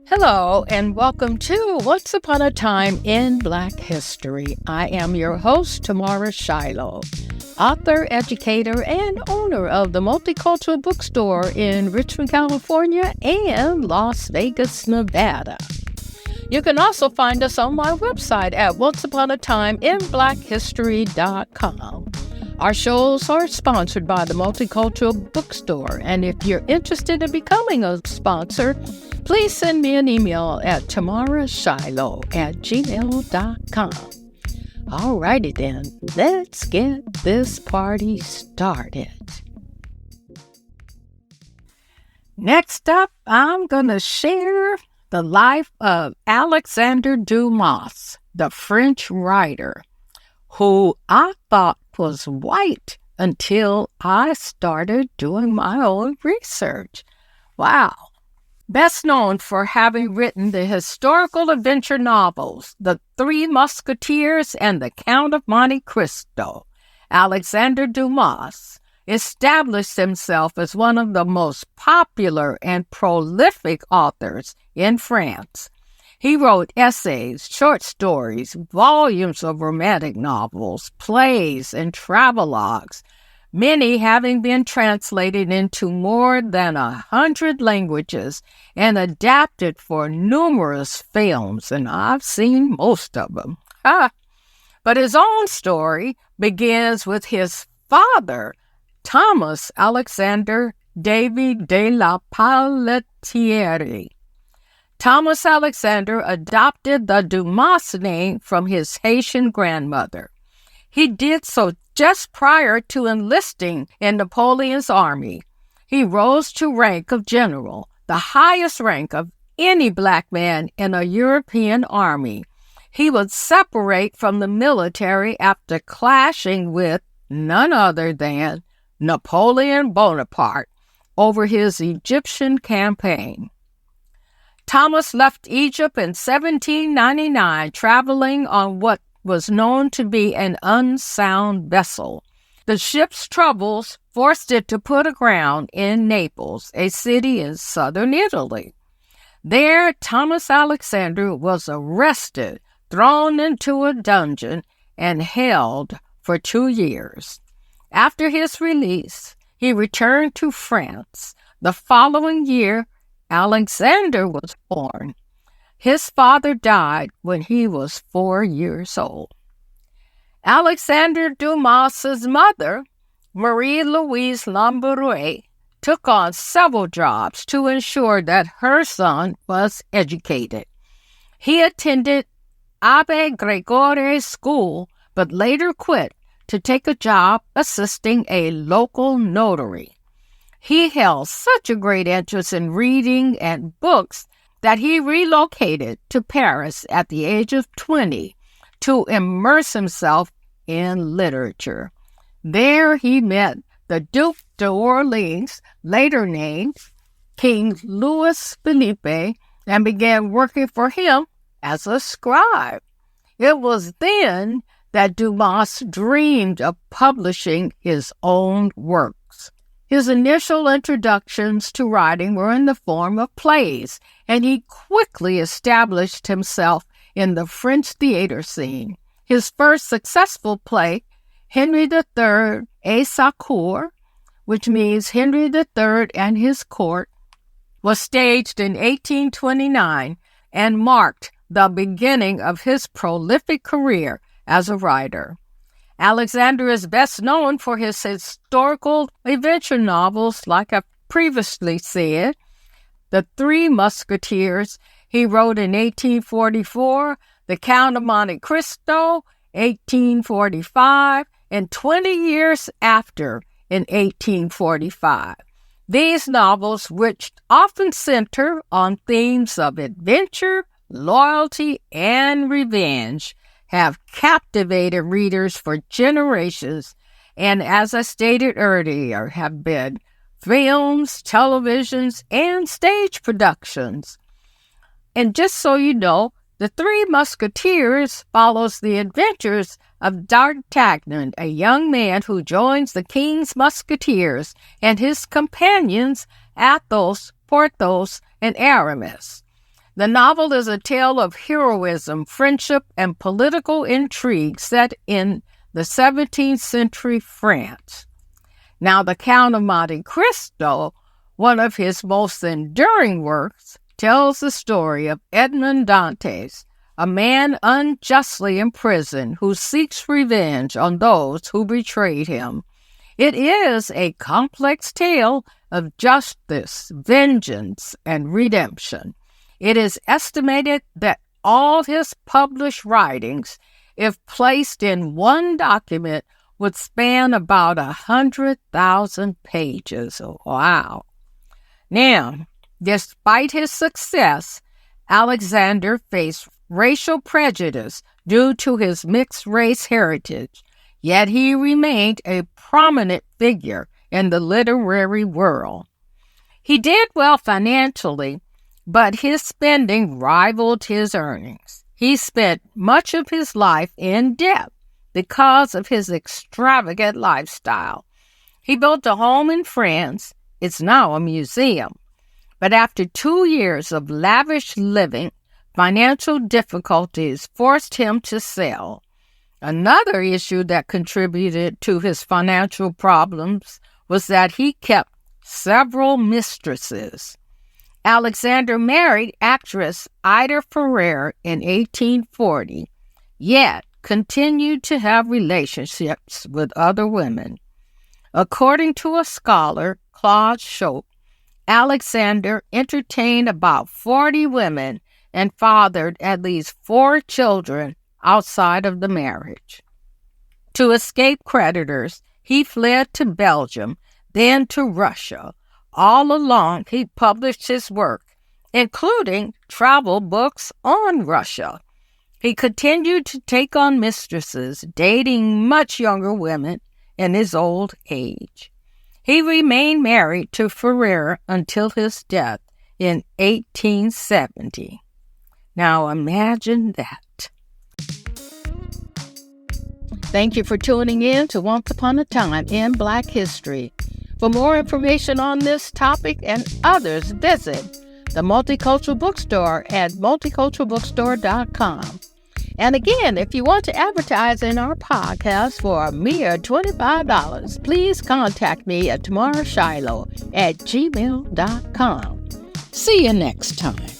Hello, and welcome to Once Upon a Time in Black History. I am your host, Tamara Shiloh, author, educator, and owner of the Multicultural Bookstore in Richmond, California, and Las Vegas, Nevada. You can also find us on my website at onceuponatimeInBlackHistory.com. Our shows are sponsored by the Multicultural Bookstore, and if you're interested in becoming a sponsor, please send me an email at tamarashiloh@gmail.com. Alrighty then, let's get this party started. Next up, I'm going to share the life of Alexandre Dumas, the French writer, who I thought was white until I started doing my own research. Wow. Best known for having written the historical adventure novels The Three Musketeers and The Count of Monte Cristo, Alexandre Dumas established himself as one of the most popular and prolific authors in France. He wrote essays, short stories, volumes of romantic novels, plays, and travelogues, many having been translated into more than 100 languages and adapted for numerous films, and I've seen most of them. But his own story begins with his father, Thomas-Alexandre David de la Pelletiere. Thomas-Alexandre adopted the Dumas name from his Haitian grandmother. He did so just prior to enlisting in Napoleon's army. He rose to rank of general, the highest rank of any black man in a European army. He would separate from the military after clashing with none other than Napoleon Bonaparte over his Egyptian campaign. Thomas left Egypt in 1799, traveling on what was known to be an unsound vessel. The ship's troubles forced it to put aground in Naples, a city in southern Italy. There, Thomas-Alexandre was arrested, thrown into a dungeon, and held for 2 years. After his release, he returned to France. The following year, Alexander was born. His father died when he was 4 years old. Alexandre Dumas's mother, Marie-Louise Lambouré, took on several jobs to ensure that her son was educated. He attended Abbé Grégoire School, but later quit to take a job assisting a local notary. He held such a great interest in reading and books that he relocated to Paris at the age of 20 to immerse himself in literature. There he met the Duke d'Orléans, later named King Louis Philippe, and began working for him as a scribe. It was then that Dumas dreamed of publishing his own works. His initial introductions to writing were in the form of plays, and he quickly established himself in the French theater scene. His first successful play, Henry III et sa cour, which means Henry III and his court, was staged in 1829 and marked the beginning of his prolific career as a writer. Alexander is best known for his historical adventure novels, like I previously said. The Three Musketeers he wrote in 1844, The Count of Monte Cristo, 1845, and 20 years after in 1845. These novels, which often center on themes of adventure, loyalty, and revenge, have captivated readers for generations, and as I stated earlier, have been films, televisions, and stage productions. And just so you know, The Three Musketeers follows the adventures of D'Artagnan, a young man who joins the king's musketeers, and his companions Athos, Porthos, and Aramis. The novel is a tale of heroism, friendship, and political intrigue set in the 17th century France. Now, The Count of Monte Cristo, one of his most enduring works, tells the story of Edmond Dantes, a man unjustly imprisoned who seeks revenge on those who betrayed him. It is a complex tale of justice, vengeance, and redemption. It is estimated that all his published writings, if placed in one document, would span about 100,000 pages. Wow. Now, despite his success, Alexander faced racial prejudice due to his mixed-race heritage, yet he remained a prominent figure in the literary world. He did well financially, but his spending rivaled his earnings. He spent much of his life in debt because of his extravagant lifestyle. He built a home in France. It's now a museum. But after 2 years of lavish living, financial difficulties forced him to sell. Another issue that contributed to his financial problems was that he kept several mistresses. Alexander married actress Ida Ferrer in 1840, yet continued to have relationships with other women. According to a scholar, Claude Schopp, Alexander entertained about 40 women and fathered at least 4 children outside of the marriage. To escape creditors, he fled to Belgium, then to Russia. All along, he published his work, including travel books on Russia. He continued to take on mistresses, dating much younger women in his old age. He remained married to Ferrer until his death in 1870. Now imagine that. Thank you for tuning in to Once Upon a Time in Black History. For more information on this topic and others, visit the Multicultural Bookstore at multiculturalbookstore.com. And again, if you want to advertise in our podcast for a mere $25, please contact me at tamarshiloh@gmail.com. See you next time.